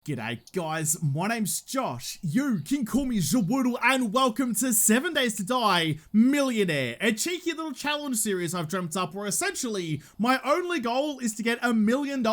G'day guys, my name's Josh, you can call me Jawoodle, and welcome to 7 Days to Die Millionaire, a cheeky little challenge series I've dreamt up where essentially my only goal is to get $1 million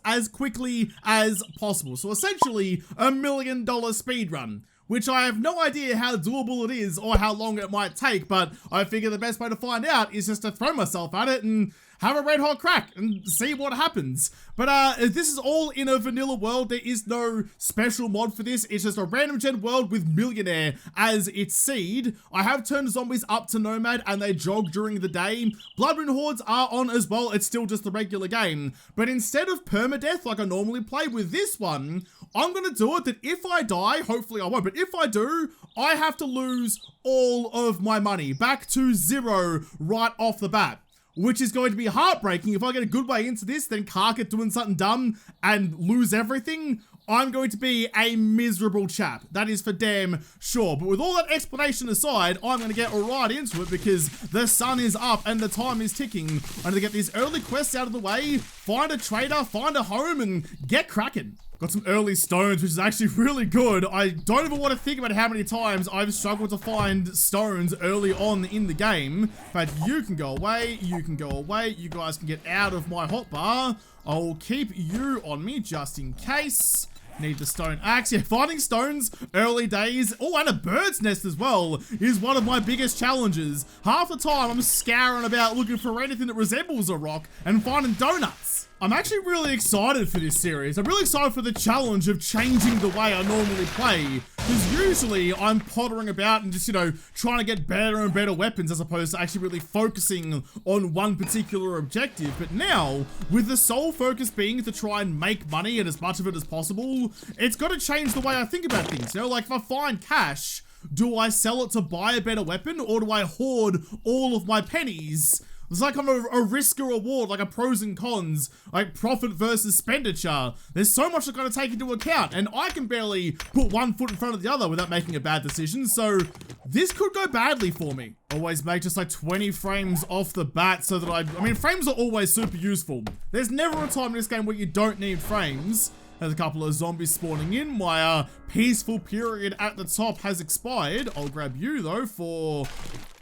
as quickly as possible. So essentially $1 million speed run, which I have no idea how doable it is or how long it might take, but I figure the best way to find out is just to throw myself at it and have a red hot crack and see what happens. But this is all in a vanilla world. There is no special mod for this. It's just a random gen world with Millionaire as its seed. I have turned zombies up to Nomad and they jog during the day. Bloodmoon hordes are on as well. It's still just the regular game. But instead of permadeath like I normally play with this one, I'm gonna do it that if I die, hopefully I won't, but if I do, I have to lose all of my money back to zero right off the bat. Which is going to be heartbreaking. If I get a good way into this, then can't get doing something dumb and lose everything, I'm going to be a miserable chap. That is for damn sure. But with all that explanation aside, I'm going to get right into it because the sun is up and the time is ticking. I'm going to get these early quests out of the way, find a trader, find a home, and get cracking. Got some early stones, which is actually really good. I don't even want to think about how many times I've struggled to find stones early on in the game. But you can go away, you can go away, you guys can get out of my hotbar. I'll keep you on me just in case. Need the stone axe. Yeah, finding stones early days. Oh, and a bird's nest as well is one of my biggest challenges. Half the time I'm scouring about looking for anything that resembles a rock and finding donuts. I'm actually really excited for this series. I'm really excited for the challenge of changing the way I normally play. Because usually I'm pottering about and just, trying to get better and better weapons as opposed to actually really focusing on one particular objective. But now, with the sole focus being to try and make money and as much of it as possible, it's got to change the way I think about things. Like if I find cash, do I sell it to buy a better weapon or do I hoard all of my pennies? It's like I'm a risk or reward, like a pros and cons, like profit versus expenditure. There's so much I've got to take into account, and I can barely put one foot in front of the other without making a bad decision, so this could go badly for me. Always make just like 20 frames off the bat so that I mean, frames are always super useful. There's never a time in this game where you don't need frames. There's a couple of zombies spawning in. My peaceful period at the top has expired. I'll grab you though for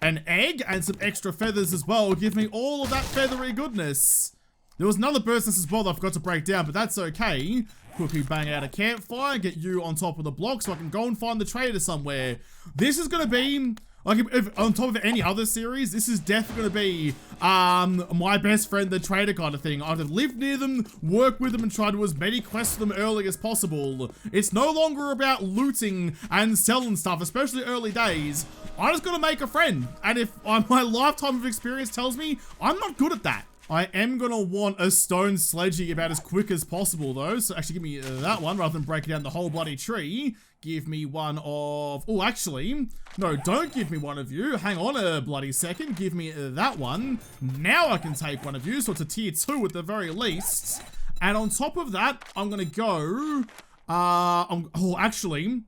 an egg and some extra feathers as well. Give me all of that feathery goodness. There was another bird's nest as well that I forgot to break down, but that's okay. Quickly bang out a campfire, get you on top of the block so I can go and find the trader somewhere. This is gonna be, like, if on top of any other series, this is definitely gonna be my best friend, the trader kind of thing. I have to live near them, work with them, and try to do as many quests for them early as possible. It's no longer about looting and selling stuff, especially early days. I just gotta make a friend. And if my lifetime of experience tells me I'm not good at that. I am gonna want a stone sledgy about as quick as possible though. So actually give me that one rather than breaking down the whole bloody tree. Give me one of, oh actually, no, don't give me one of you. Hang on a bloody second, give me that one. Now I can take one of you, so it's a tier 2 at the very least. And on top of that, I'm gonna go, actually,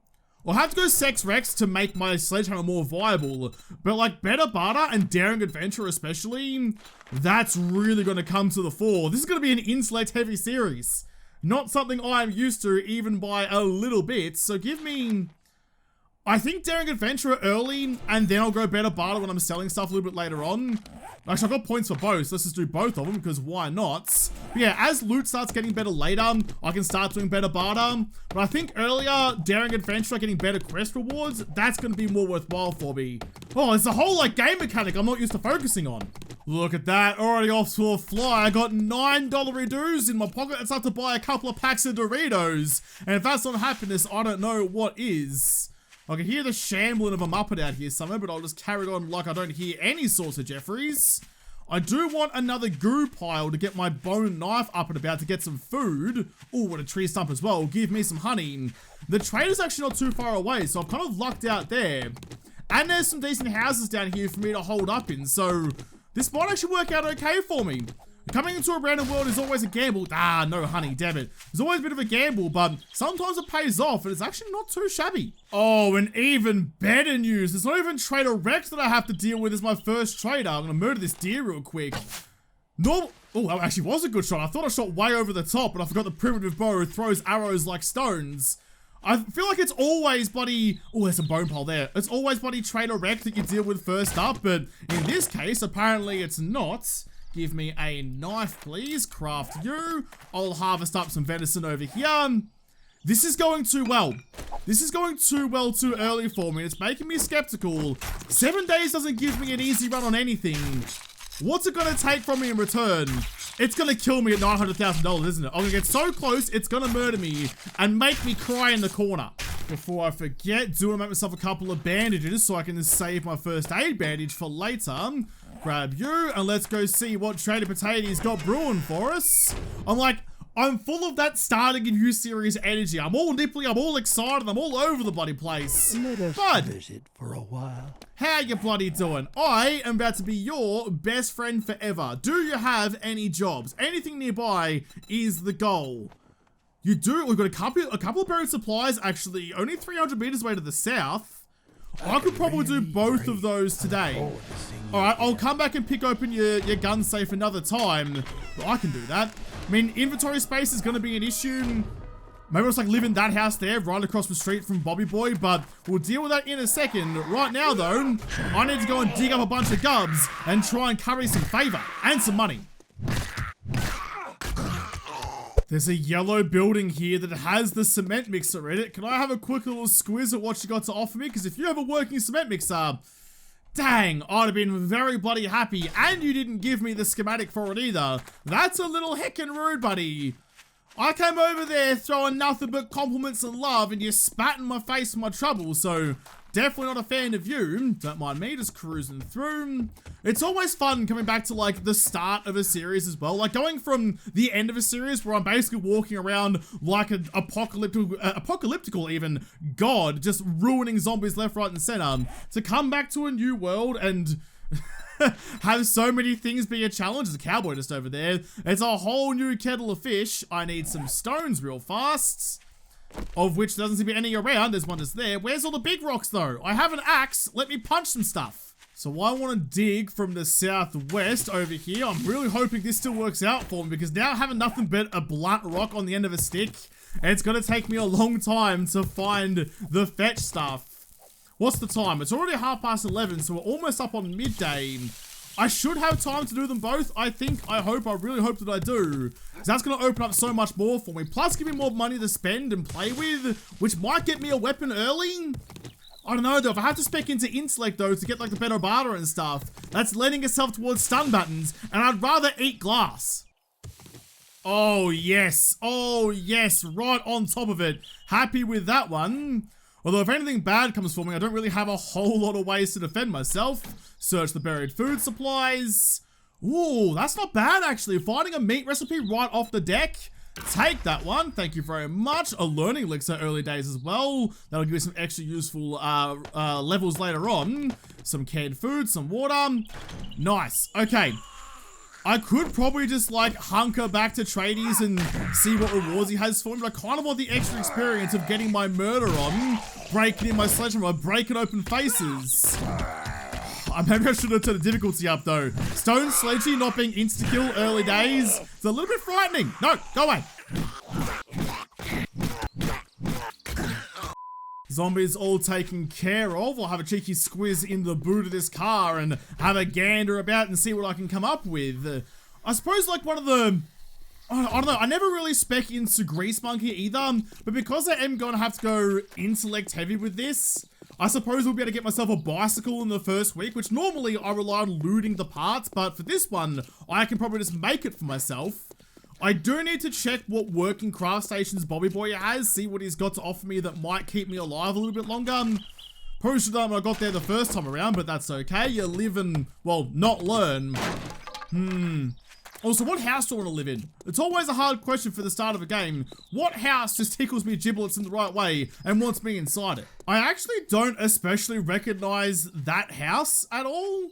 I'll have to go Sex Rex to make my sledgehammer more viable, but like Better Barter and Daring Adventure especially, that's really gonna come to the fore. This is gonna be an intellect heavy series. Not something I am used to even by a little bit, so give me, I think Daring Adventure early, and then I'll go Better Barter when I'm selling stuff a little bit later on. Actually, I've got points for both, so let's just do both of them, because why not? But yeah, as loot starts getting better later, I can start doing Better Barter. But I think earlier, Daring Adventure, getting better quest rewards, that's going to be more worthwhile for me. Oh, it's a whole, like, game mechanic I'm not used to focusing on. Look at that, already off to a fly. I got $9 dues in my pocket. That's enough to buy a couple of packs of Doritos. And if that's not happiness, I don't know what is. I can hear the shambling of a Muppet out here somewhere, but I'll just carry on like I don't hear any sorts of Jeffries. I do want another goo pile to get my bone knife up and about to get some food. Oh, what a tree stump as well. Give me some honey. The trader's actually not too far away, so I've kind of lucked out there. And there's some decent houses down here for me to hold up in, so this might actually work out okay for me. Coming into a random world is always a gamble. Ah, no honey, damn it. It's always a bit of a gamble, but sometimes it pays off, and it's actually not too shabby. Oh, and even better news. It's not even Trader Rex that I have to deal with as my first trader. I'm gonna murder this deer real quick. No. Oh, that actually was a good shot. I thought I shot way over the top, but I forgot the primitive bow throws arrows like stones. I feel like it's always bloody... Oh, there's a bone pole there. It's always bloody trader wreck that you deal with first up, but in this case, apparently it's not. Give me a knife, please. Craft you. I'll harvest up some venison over here. This is going too well. This is going too well too early for me. It's making me skeptical. 7 days doesn't give me an easy run on anything. What's it gonna take from me in return? It's gonna kill me at $900,000, isn't it? I'm gonna get so close, it's gonna murder me and make me cry in the corner. Before I forget, do want to make myself a couple of bandages so I can save my first aid bandage for later. Grab you, and let's go see what Trader Potato's got brewing for us. I'm full of that starting a new series energy. I'm all nipply, I'm all excited, I'm all over the bloody place. Let us visit for a while. How you bloody doing? I am about to be your best friend forever. Do you have any jobs? Anything nearby is the goal. You do. We've got a couple of buried supplies, actually, only 300 meters away to the south. I could probably do both of those today. Alright, I'll come back and pick open your gun safe another time. But I can do that. I mean, inventory space is going to be an issue. Maybe I'll just live in that house there, right across the street from Bobby Boy, but we'll deal with that in a second. Right now, though, I need to go and dig up a bunch of gubs and try and curry some favor and some money. There's a yellow building here that has the cement mixer in it. Can I have a quick little squiz at what you got to offer me? Because if you have a working cement mixer, dang, I'd have been very bloody happy. And you didn't give me the schematic for it either. That's a little heckin' rude, buddy. I came over there throwing nothing but compliments and love, and you spat in my face for my trouble, so definitely not a fan of you. Don't mind me, just cruising through. It's always fun coming back to the start of a series as well. Going from the end of a series where I'm basically walking around like an apocalyptical even god, just ruining zombies left, right, and center, to come back to a new world and have so many things be a challenge. There's a cowboy just over there. It's a whole new kettle of fish. I need some stones real fast, of which there doesn't seem to be any around. There's one just there. Where's all the big rocks though? I have an axe. Let me punch some stuff. So I want to dig from the southwest over here. I'm really hoping this still works out for me, because now I have nothing but a blunt rock on the end of a stick, and it's going to take me a long time to find the fetch stuff. What's the time? It's already 11:30, so we're almost up on midday. I should have time to do them both. I really hope that I do. Because that's going to open up so much more for me. Plus, give me more money to spend and play with, which might get me a weapon early. I don't know, though. If I have to spec into intellect, though, to get, the better barter and stuff, that's lending itself towards stun buttons, and I'd rather eat glass. Oh, yes. Oh, yes. Right on top of it. Happy with that one. Although if anything bad comes for me, I don't really have a whole lot of ways to defend myself. Search the buried food supplies. Ooh, that's not bad, actually. Finding a meat recipe right off the deck. Take that one. Thank you very much. A learning elixir early days as well. That'll give me some extra useful levels later on. Some canned food, some water. Nice. Okay. I could probably just hunker back to tradies and see what rewards he has for me, but I kind of want the extra experience of getting my murder on, breaking in my sledgehammer, breaking open faces. Maybe I should have turned the difficulty up though. Stone sledgy not being insta-kill early days. It's a little bit frightening. No, go away. Zombies all taken care of. I'll have a cheeky squiz in the boot of this car and have a gander about and see what I can come up with. I suppose one of the... I don't know, I never really spec into Grease Monkey either, but because I am going to have to go intellect heavy with this, I suppose we'll be able to get myself a bicycle in the first week, which normally I rely on looting the parts, but for this one, I can probably just make it for myself. I do need to check what working craft stations Bobby Boy has, see what he's got to offer me that might keep me alive a little bit longer. Probably should have done when I got there the first time around, but that's okay. You live and, well, not learn. Also, what house do I want to live in? It's always a hard question for the start of a game. What house just tickles me giblets in the right way and wants me inside it? I actually don't especially recognize that house at all.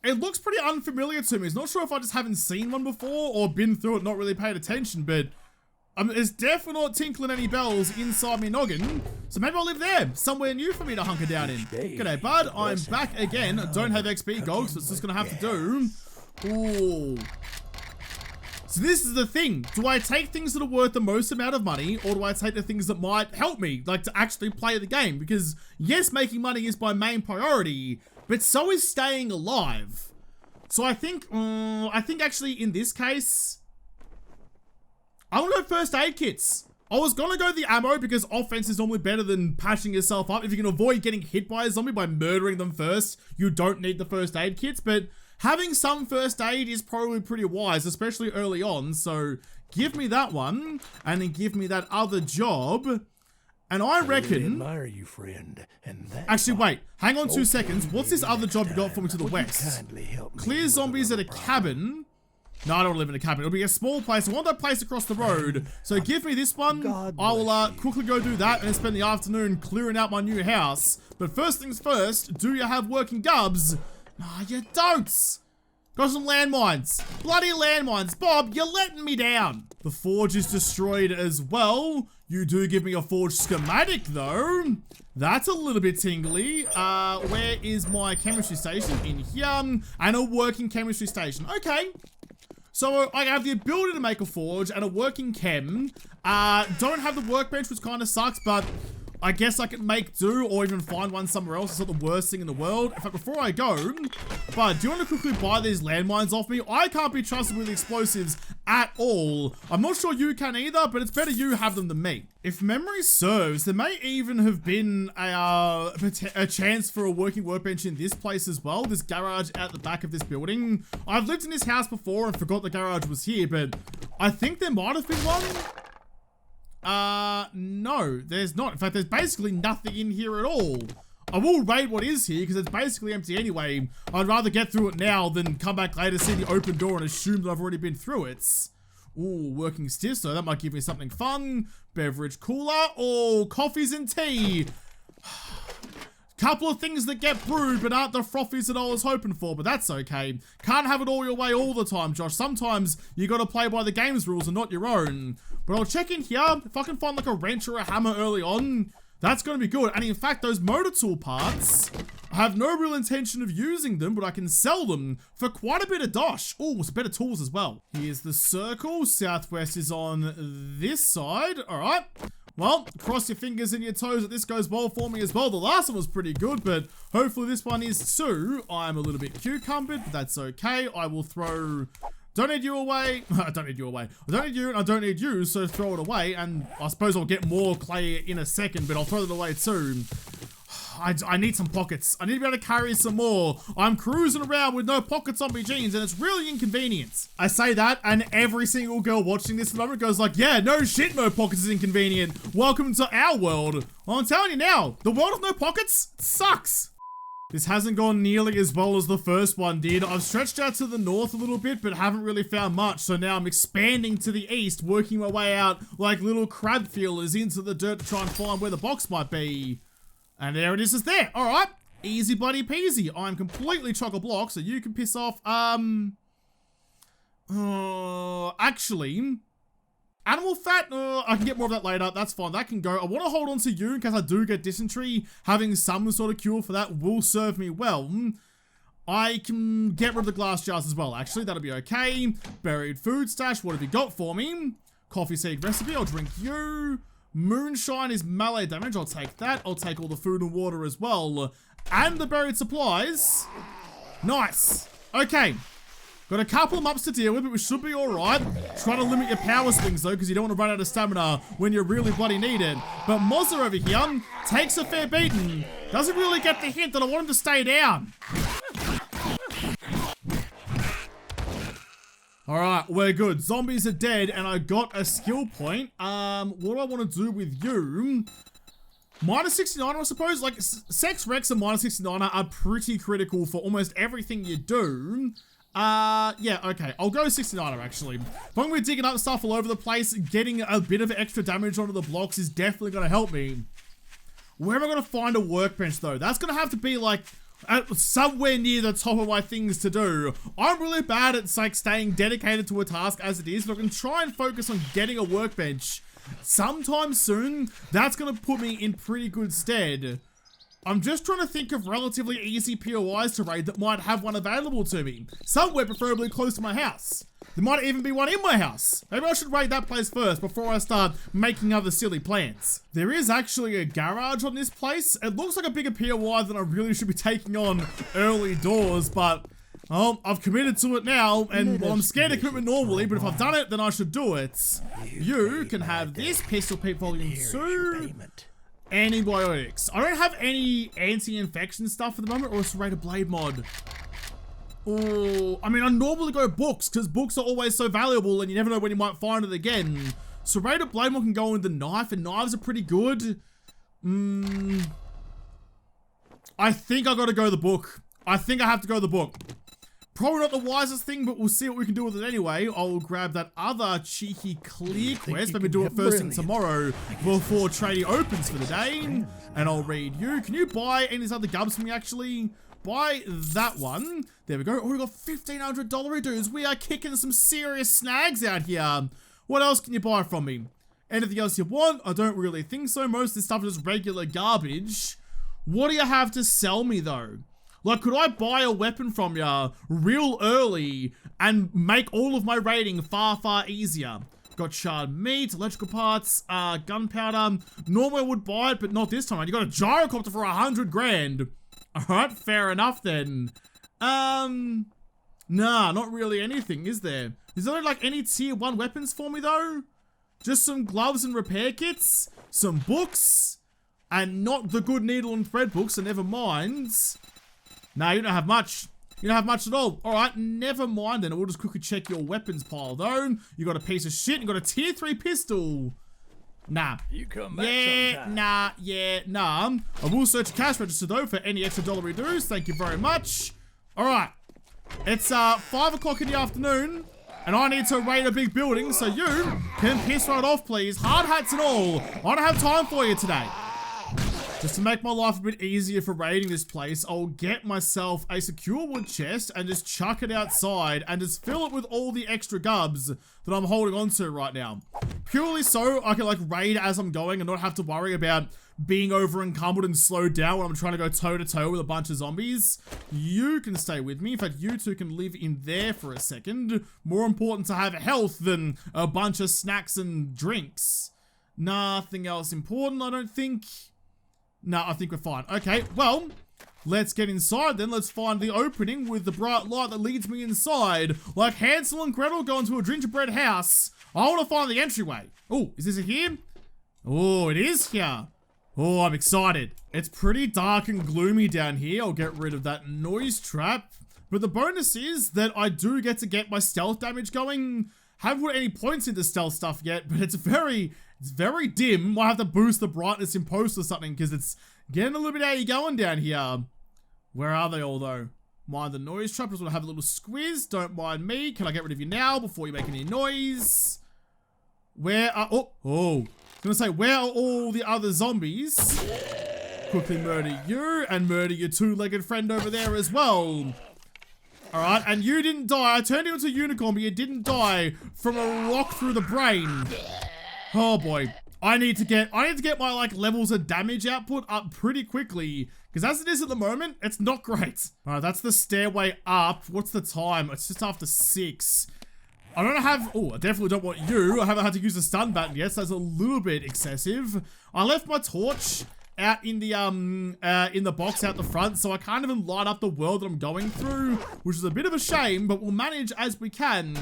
It looks pretty unfamiliar to me. It's not sure if I just haven't seen one before or been through it, not really paid attention, but it's definitely not tinkling any bells inside me noggin. So maybe I'll live there, somewhere new for me to hunker down in. G'day, bud. I'm back again. Don't have XP gold, so it's just gonna have to do. Ooh. So this is the thing. Do I take things that are worth the most amount of money, or do I take the things that might help me, like to actually play the game? Because yes, making money is my main priority, but so is staying alive. So I think actually in this case, I want to go first aid kits. I was gonna go the ammo because offense is normally better than patching yourself up. If you can avoid getting hit by a zombie by murdering them first, you don't need the first aid kits, but having some first aid is probably pretty wise, especially early on. So give me that one, and then give me that other job. And I reckon... really admire you, friend. And that actually, wait. Hang on 2 seconds. What's this other job you got for me to the west? Clear zombies at a cabin. No, I don't live in a cabin. It'll be a small place. I want that place across the road. So give me this one. I will quickly go do that and then spend the afternoon clearing out my new house. But first things first, do you have working gubs? No, you don't. Got some landmines. Bloody landmines. Bob, you're letting me down. The forge is destroyed as well. You do give me a forge schematic though. That's a little bit tingly. Where is my chemistry station? In here. And a working chemistry station. Okay. So I have the ability to make a forge and a working chem. Don't have the workbench, which kind of sucks, but I guess I can make do or even find one somewhere else. It's not the worst thing in the world. In fact, before I go, but do you want to quickly buy these landmines off me? I can't be trusted with explosives at all. I'm not sure you can either, but it's better you have them than me. If memory serves, there may even have been a chance for a working workbench in this place as well. This garage at the back of this building. I've lived in this house before and forgot the garage was here, but I think there might have been one. No, there's not. In fact, there's basically nothing in here at all. I will raid what is here because it's basically empty anyway. I'd rather get through it now than come back later, see the open door and assume that I've already been through it. Ooh, working stiff, so that might give me something fun. Beverage cooler. Oh, coffees and tea. Couple of things that get brewed but aren't the frothies that I was hoping for, but that's okay. Can't have it all your way all the time, Josh. Sometimes you gotta play by the game's rules and not your own. But I'll check in here. If I can find like a wrench or a hammer early on, that's gonna be good. And in fact, those motor tool parts, I have no real intention of using them, but I can sell them for quite a bit of dosh. Oh, some better tools as well. Here's the circle. Southwest is on this side. All right. Well, cross your fingers and your toes that this goes well for me as well. The last one was pretty good, but hopefully this one is too. I'm a little bit cucumbered, but that's okay. I will throw... Don't need you away. I don't need you away. I don't need you and I don't need you, so throw it away. And I suppose I'll get more clay in a second, but I'll throw it away too. I need some pockets. I need to be able to carry some more. I'm cruising around with no pockets on my jeans and it's really inconvenient. I say that and every single girl watching this at the moment goes like, yeah, no shit, no pockets is inconvenient. Welcome to our world. Well, I'm telling you now, the world of no pockets sucks. This hasn't gone nearly as well as the first one did. I've stretched out to the north a little bit, but haven't really found much. So now I'm expanding to the east, working my way out like little crab feelers into the dirt to try and find where the box might be. And there it is, it's there. All right, easy buddy peasy. I'm completely chock-a-block, so you can piss off. Actually, animal fat, I can get more of that later. That's fine, that can go. I want to hold on to you in case I do get dysentery. Having some sort of cure for that will serve me well. I can get rid of the glass jars as well, actually. That'll be okay. Buried food stash, what have you got for me? Coffee seed recipe, I'll drink you. Moonshine is melee damage, I'll take that. I'll take all the food and water as well. And the buried supplies. Nice. Okay. Got a couple of mops to deal with, but we should be alright. Try to limit your power swings though, because you don't want to run out of stamina when you really bloody need it. But Mozza over here takes a fair beating. Doesn't really get the hint that I want him to stay down. Alright, we're good. Zombies are dead, and I got a skill point. What do I want to do with you? Minus 69, I suppose. Like, Sex Rex and minus 69 are pretty critical for almost everything you do. Yeah, okay. I'll go 69 actually. If I'm going to be digging up stuff all over the place, getting a bit of extra damage onto the blocks is definitely going to help me. Where am I going to find a workbench, though? That's going to have to be, like, somewhere near the top of my things to do. I'm really bad at like staying dedicated to a task as it is, but I can try and focus on getting a workbench sometime soon. That's gonna put me in pretty good stead. I'm just trying to think of relatively easy POIs to raid that might have one available to me. Somewhere preferably close to my house. There might even be one in my house. Maybe I should raid that place first before I start making other silly plans. There is actually a garage on this place. It looks like a bigger POI than I really should be taking on early doors, but well, I've committed to it now, and well, I'm scared to commit normally, but if I've done it, then I should do it. You can have this Pistol Pete Volume 2. Antibiotics. I don't have any anti-infection stuff at the moment, or a serrated blade mod. Oh, I mean, I normally go books, because books are always so valuable, and you never know when you might find it again. Serrated blade mod can go with the knife, and knives are pretty good. I think I gotta go the book. I think I have to go the book. Probably not the wisest thing, but we'll see what we can do with it anyway. I'll grab that other cheeky clear quest. Maybe do it first thing tomorrow before trading opens for the day. And I'll read you. Can you buy any of these other gubs for me, actually? Buy that one. There we go. Oh, we got $1,500 dudes. We are kicking some serious snags out here. What else can you buy from me? Anything else you want? I don't really think so. Most of this stuff is regular garbage. What do you have to sell me, though? Like, could I buy a weapon from you real early and make all of my raiding far, far easier? Got shard meat, electrical parts, gunpowder. Normally I would buy it, but not this time. You got a gyrocopter for 100 grand. Alright, fair enough then. Nah, not really anything, is there? Is there like any tier 1 weapons for me though? Just some gloves and repair kits, some books, and not the good needle and thread books, so never mind. Nah, you don't have much. You don't have much at all. Alright, never mind then. We'll just quickly check your weapons pile though. You got a piece of shit. You got a tier 3 pistol. Nah. You come back sometime. Nah. I will search a cash register though for any extra $1 dues. Thank you very much. Alright. It's 5 o'clock in the afternoon. And I need to raid a big building, so you can piss right off, please. Hard hats and all. I don't have time for you today. Just to make my life a bit easier for raiding this place, I'll get myself a secure wood chest and just chuck it outside and just fill it with all the extra gubs that I'm holding on to right now. Purely so I can like raid as I'm going and not have to worry about being over encumbered and slowed down when I'm trying to go toe to toe with a bunch of zombies. You can stay with me. In fact, you two can live in there for a second. More important to have health than a bunch of snacks and drinks. Nothing else important, I don't think. No, I think we're fine. Okay, well, let's get inside then. Let's find the opening with the bright light that leads me inside. Like Hansel and Gretel go into a gingerbread house. I want to find the entryway. Oh, is this it here? Oh, it is here. Oh, I'm excited. It's pretty dark and gloomy down here. I'll get rid of that noise trap. But the bonus is that I do get to get my stealth damage going. Haven't put any points into stealth stuff yet, but it's very dim. Might have to boost the brightness in post or something because it's getting a little bit how you going down here. Where are they all though? Mind the noise trap. Just want to have a little squiz. Don't mind me. Can I get rid of you now before you make any noise? Where are... Oh. I'm gonna say, where are all the other zombies? Quickly murder you and murder your two-legged friend over there as well. Alright, and you didn't die. I turned you into a unicorn, but you didn't die from a rock through the brain. Oh boy. I need to get my like levels of damage output up pretty quickly. Because as it is at the moment, it's not great. Alright, that's the stairway up. What's the time? It's just after 6. I don't have... Oh, I definitely don't want you. I haven't had to use the stun button yet, so that's a little bit excessive. I left my torch out in the box out the front, so I can't even light up the world that I'm going through, which is a bit of a shame, but we'll manage as we can.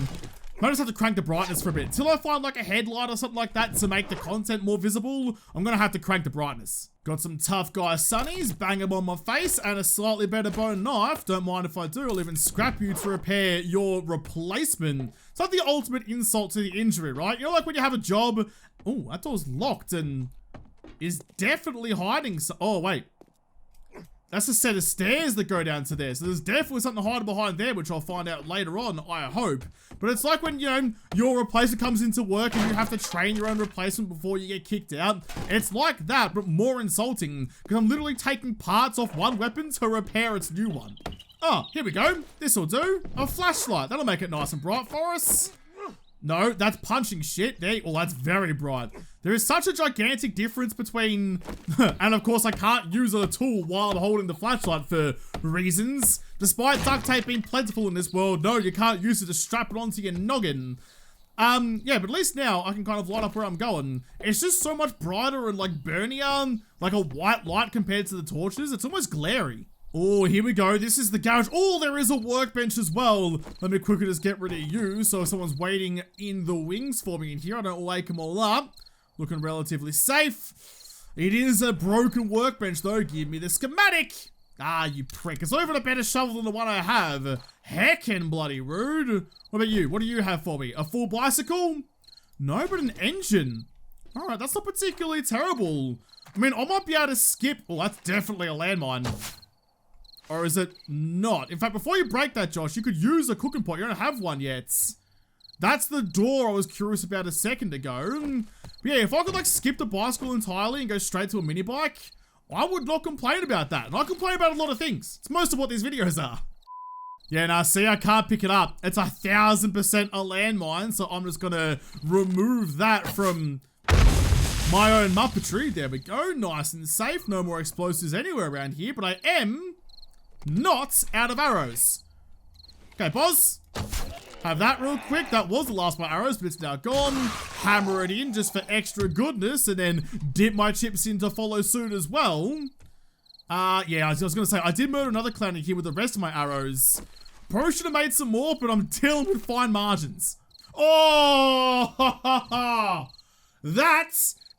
I just have to crank the brightness for a bit. Till I find like a headlight or something like that to make the content more visible, I'm gonna have to crank the brightness. Got some tough guy sunnies, bang them on my face, and a slightly better bone knife. Don't mind if I do, I'll even scrap you to repair your replacement. It's like the ultimate insult to the injury, right? You know, like when you have a job. Oh, that door's locked and is definitely hiding. Oh, wait. That's a set of stairs that go down to there. So there's definitely something hiding behind there, which I'll find out later on, I hope. But it's like when, you know, your replacement comes into work and you have to train your own replacement before you get kicked out. It's like that, but more insulting. Because I'm literally taking parts off one weapon to repair its new one. Oh, here we go. This'll do. A flashlight. That'll make it nice and bright for us. No, that's punching shit. There. Oh, that's very bright. There is such a gigantic difference between, and of course I can't use a tool while I'm holding the flashlight for reasons. Despite duct tape being plentiful in this world, no, you can't use it to strap it onto your noggin. Yeah, but at least now I can kind of light up where I'm going. It's just so much brighter and like burnier, like a white light compared to the torches. It's almost glary. Oh, here we go. This is the garage. Oh, there is a workbench as well. Let me quickly just get rid of you. So if someone's waiting in the wings for me in here, I don't wake them all up. Looking relatively safe. It is a broken workbench though. Give me the schematic. Ah, you prick. It's not even a better shovel than the one I have. Heckin' bloody rude. What about you? What do you have for me? A full bicycle? No, but an engine. Alright, that's not particularly terrible. I mean, I might be able to skip. Oh, that's definitely a landmine. Or is it not? In fact, before you break that, Josh, you could use a cooking pot. You don't have one yet. That's the door I was curious about a second ago. But yeah, if I could like skip the bicycle entirely and go straight to a mini bike, I would not complain about that. And I complain about a lot of things. It's most of what these videos are. Yeah, now see, I can't pick it up. It's 1000% a landmine, so I'm just gonna remove that from my own muppetry. There we go, nice and safe. No more explosives anywhere around here, but I am not out of arrows. Okay, pause. Have that real quick. That was the last of my arrows, but it's now gone. Hammer it in just for extra goodness, and then dip my chips in to follow suit as well. Yeah, I was gonna say, I did murder another clown in here with the rest of my arrows. Probably should have made some more, but I'm dealing with fine margins. Oh, that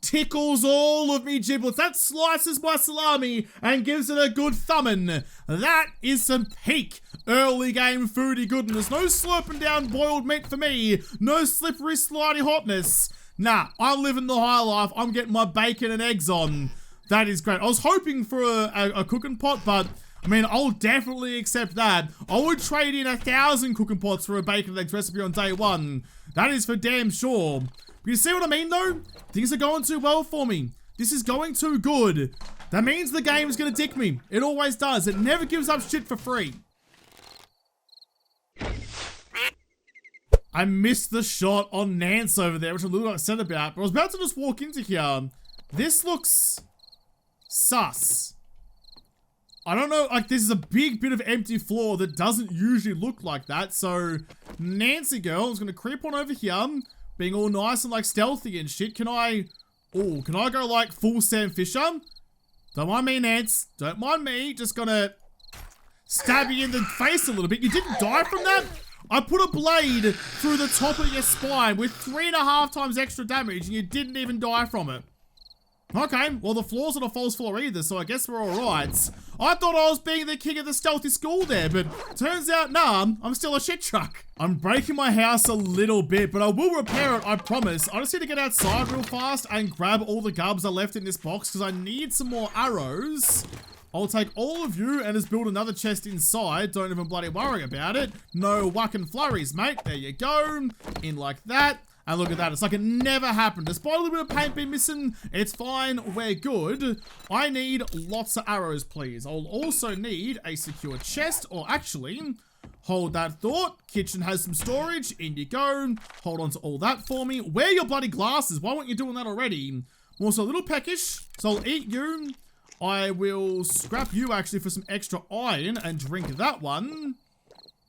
tickles all of me giblets. That slices my salami and gives it a good thumbing. That is some peak early game foodie goodness. No slurping down boiled meat for me. No slippery slidey hotness. Nah, I'm living the high life. I'm getting my bacon and eggs on. That is great. I was hoping for a cooking pot, but I mean, I'll definitely accept that. I would trade in 1,000 cooking pots for a bacon and eggs recipe on day one. That is for damn sure. But you see what I mean though? Things are going too well for me. This is going too good. That means the game is gonna dick me. It always does. It never gives up shit for free. I missed the shot on Nance over there, which I'm a little upset about, but I was about to just walk into here. This looks sus. I don't know, like this is a big bit of empty floor that doesn't usually look like that, so Nancy girl is gonna creep on over here, being all nice and like stealthy and shit. Can I go like full Sam Fisher? Don't mind me, Nance. Don't mind me. Just gonna stab you in the face a little bit. You didn't die from that? I put a blade through the top of your spine with 3.5 times extra damage and you didn't even die from it. Okay, well the floor's not a false floor either, so I guess we're alright. I thought I was being the king of the stealthy school there, but turns out, nah, I'm still a shit truck. I'm breaking my house a little bit, but I will repair it, I promise. I just need to get outside real fast and grab all the gubs I left in this box, because I need some more arrows. I'll take all of you and just build another chest inside. Don't even bloody worry about it. No whacking flurries, mate. There you go. In like that. And look at that, it's like it never happened. Despite a little bit of paint being missing, it's fine, we're good. I need lots of arrows, please. I'll also need a secure chest, or actually, hold that thought. Kitchen has some storage, in you go. Hold on to all that for me. Wear your bloody glasses, why weren't you doing that already? I'm also a little peckish, so I'll eat you. I will scrap you actually for some extra iron and drink that one.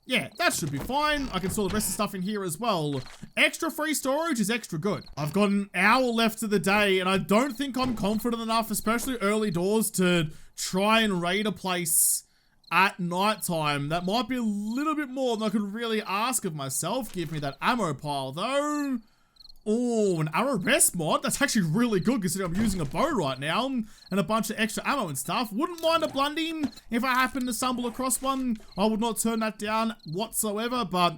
Yeah, that should be fine. I can store the rest of the stuff in here as well. Extra free storage is extra good. I've got an hour left of the day and I don't think I'm confident enough, especially early doors, to try and raid a place at nighttime. That might be a little bit more than I could really ask of myself. Give me that ammo pile though. Oh, an arrow rest mod? That's actually really good considering I'm using a bow right now and a bunch of extra ammo and stuff. Wouldn't mind a blunding if I happen to stumble across one. I would not turn that down whatsoever, but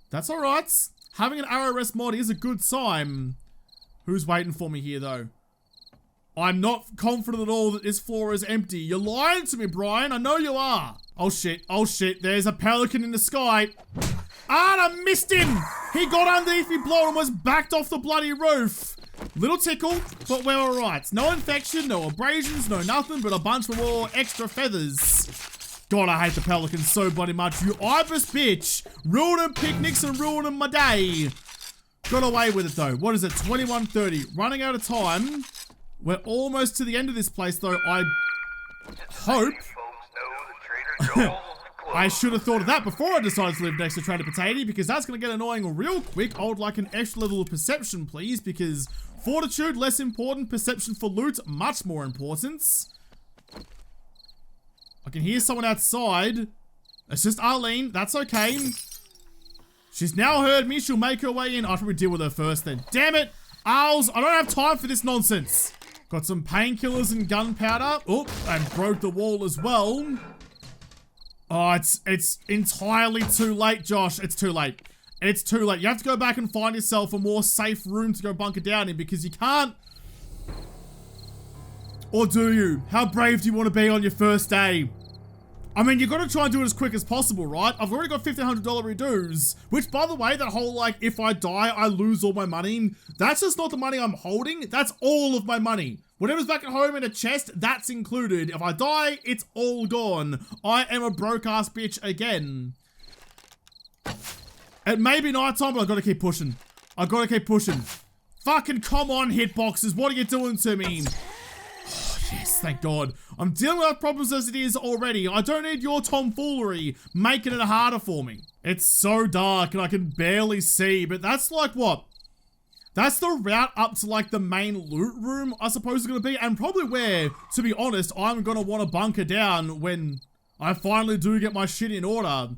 that's alright. Having an arrow rest mod is a good sign. Who's waiting for me here though? I'm not confident at all that this floor is empty. You're lying to me, Brian. I know you are. Oh shit, oh shit. There's a pelican in the sky. Ah, I missed him! He got underneath me blow and was backed off the bloody roof. Little tickle, but we're alright. No infection, no abrasions, no nothing, but a bunch of more extra feathers. God, I hate the pelicans so bloody much. You ibis bitch. Ruining picnics and ruining my day. Got away with it though. What is it? 21:30. Running out of time. We're almost to the end of this place though. I hope. I should have thought of that before I decided to live next to Trader Potato, because that's going to get annoying real quick. I would like an extra level of perception, please, because fortitude, less important. Perception for loot, much more importance. I can hear someone outside. It's just Arlene. That's okay. She's now heard me. She'll make her way in. I'll probably deal with her first then. Damn it. Owls, I don't have time for this nonsense. Got some painkillers and gunpowder. Oh, and broke the wall as well. Oh, it's entirely too late, Josh. It's too late. It's too late. You have to go back and find yourself a more safe room to go bunker down in, because you can't. Or do you? How brave do you want to be on your first day? I mean, you've got to try and do it as quick as possible, right? I've already got $1,500 reduce, which, by the way, that whole, like, if I die, I lose all my money. That's just not the money I'm holding. That's all of my money. Whatever's back at home in a chest, that's included. If I die, it's all gone. I am a broke-ass bitch again. It may be nighttime, but I've got to keep pushing. I've got to keep pushing. Fucking come on, hitboxes. What are you doing to me? Yes, thank God. I'm dealing with problems as it is already. I don't need your tomfoolery making it harder for me. It's so dark and I can barely see, but that's like what? That's the route up to like the main loot room, I suppose it's gonna be, and probably where, to be honest, I'm gonna want to bunker down when I finally do get my shit in order.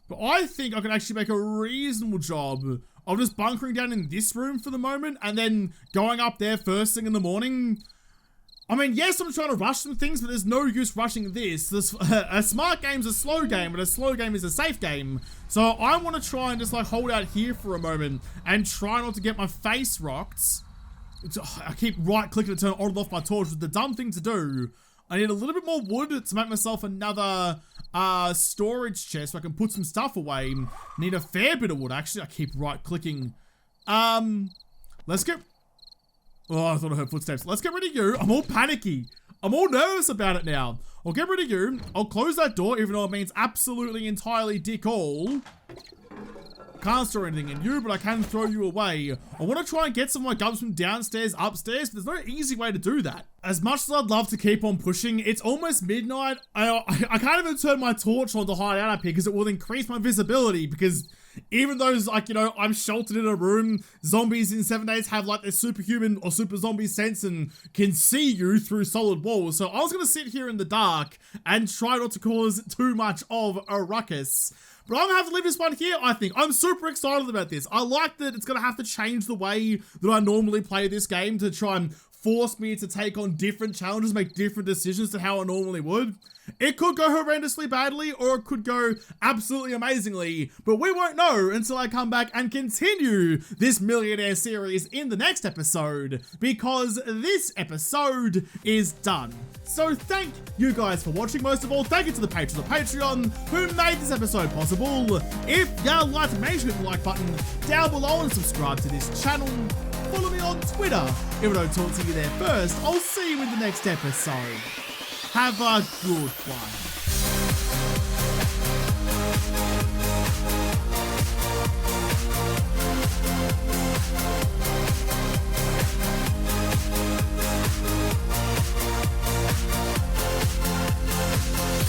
But I think I can actually make a reasonable job of just bunkering down in this room for the moment and then going up there first thing in the morning. I mean, yes, I'm trying to rush some things, but there's no use rushing this. A smart game's a slow game, but a slow game is a safe game. So I want to try and just like hold out here for a moment and try not to get my face rocked. I keep right clicking to turn on and off my torch, which is the dumb thing to do. I need a little bit more wood to make myself another storage chest so I can put some stuff away. Need a fair bit of wood, actually. I keep right clicking. Let's get... Oh, I thought I heard footsteps. Let's get rid of you. I'm all panicky. I'm all nervous about it now. I'll get rid of you. I'll close that door, even though it means absolutely entirely dick all. Can't store anything in you, but I can throw you away. I want to try and get some of my guns from downstairs, upstairs, but there's no easy way to do that. As much as I'd love to keep on pushing, it's almost midnight. I can't even turn my torch on to hide out up here because it will increase my visibility, because even though, like, you know, I'm sheltered in a room, zombies in 7 days have like their superhuman or super zombie sense and can see you through solid walls. So I was going to sit here in the dark and try not to cause too much of a ruckus. But I'm going to have to leave this one here, I think. I'm super excited about this. I like that it's going to have to change the way that I normally play this game to try and force me to take on different challenges, make different decisions to how I normally would. It could go horrendously badly, or it could go absolutely amazingly, but we won't know until I come back and continue this Millionaire series in the next episode, because this episode is done. So thank you guys for watching. Most of all, thank you to the patrons of Patreon who made this episode possible. If you liked it, make sure to hit the like button down below and subscribe to this channel. Follow me on Twitter. If I don't talk to you there first, I'll see you in the next episode. Have a good one.